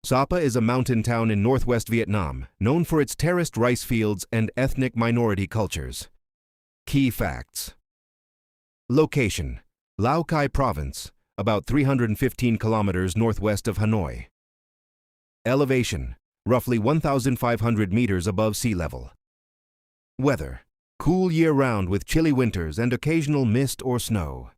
Sapa is a mountain town in northwest Vietnam, known for its terraced rice fields and ethnic minority cultures. Key facts. Location: Lao Cai Province, about 315 kilometers northwest of Hanoi. Elevation: roughly 1,500 meters above sea level. Weather: cool year-round with chilly winters and occasional mist or snow.